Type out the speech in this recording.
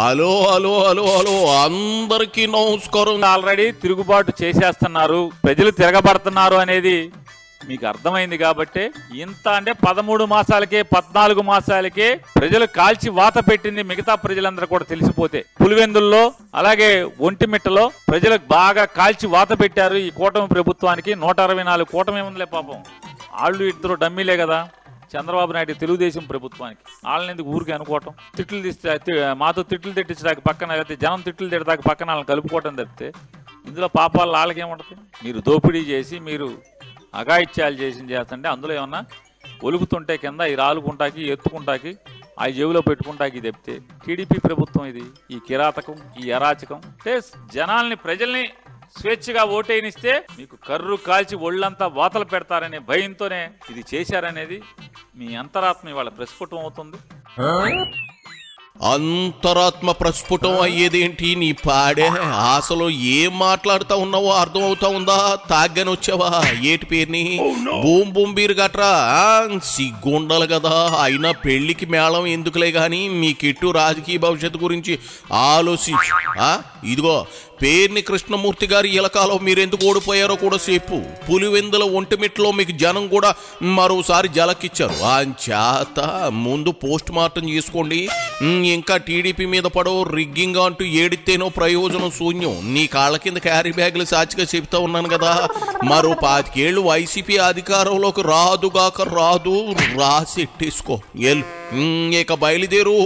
Hello hello hello hello అందరికీ నమస్కారం. Already తిరుగుబాటు చేసేస్తున్నారు, ప్రజలు తిరగబడుతున్నారు అనేది మీకు అర్థమైంది కాబట్టి ఇంత అంటే 13 మాసాలకే 14 మాసాలకే ప్రజలు కాల్చి వాత పెట్టింది మిగతా ప్రజలందరూ కూడా తెలిసిపోతే పులివెందుల్లో అలాగే ఒంటిమిట్టలో ప్రజలకు బాగా కాల్చి వాత పెట్టారు. ఈ కూటమి ప్రభుత్వానికి 164 కూటమి ఉందిలే పాపం, వాళ్ళు ఇద్దరు డమ్మీలే కదా చంద్రబాబు నాయుడు తెలుగుదేశం ప్రభుత్వానికి. వాళ్ళని ఎందుకు ఊరికి అనుకోవటం, తిట్లు తీస్తే మాతో తిట్లు తిట్టించడానికి పక్కన అయితే జనం తిట్లు తిట్టడానికి పక్కన వాళ్ళని కలుపుకోవటం తప్పితే ఇందులో పాపాలు వాళ్ళకేముంటుంది? మీరు దోపిడీ చేసి మీరు అఘాయిత్యాలు చేస్తుంటే అందులో ఏమన్నా ఒలుగుతుంటే కింద ఈ రాలుకుంటాకి ఎత్తుకుంటాకి ఆ జేబులో పెట్టుకుంటాకి తప్పితే టీడీపీ ప్రభుత్వం ఇది. ఈ కిరాతకం, ఈ అరాచకం అంటే జనాల్ని ప్రజల్ని స్వేచ్ఛగా ఓటేనిస్తే మీకు కర్రు కాల్చి ఒళ్ళంతా వాతలు పెడతారనే భయంతోనే ఇది చేశారనేది మీ అంతరాత్మ ఇవాళ ప్రస్ఫుటం అవుతుంది. అంతరాత్మ ప్రస్ఫుటం అయ్యేదేంటి నీ పాడే? అసలు ఏం మాట్లాడుతా ఉన్నావో అర్థం అవుతా ఉందా? తాగ్గాని వచ్చావా? ఏటి పేరుని బూమ్ బూమ్ బీరు గట్రా సిగ్గుండాలి కదా. అయినా పెళ్లికి మేళం ఎందుకులే గాని మీ కిట్టు రాజకీయ భవిష్యత్తు గురించి ఆలోచించు. ఇదిగో పేర్ని కృష్ణమూర్తి గారి ఇలకాలో మీరెందుకు ఓడిపోయారో కూడా చెప్పు. పులివెందుల ఒంటిమిట్లో మీకు జనం కూడా మరోసారి జలకిచ్చారు. అంచేత ముందు పోస్ట్ మార్టం చేసుకోండి. ఇంకా టీడీపీ మీద పడో రిగ్గింగ్ అంటూ ఏడితేనో ప్రయోజనం శూన్యం. నీ కాళ్ళ కింద క్యారీ బ్యాగులు సాక్షిగా చెప్తా ఉన్నాను కదా. మరో 25 ఏళ్ళు వైసీపీ అధికారంలోకి రాదుగాక రాదు, రాసెట్టేసుకో. ఇక బయలుదేరు.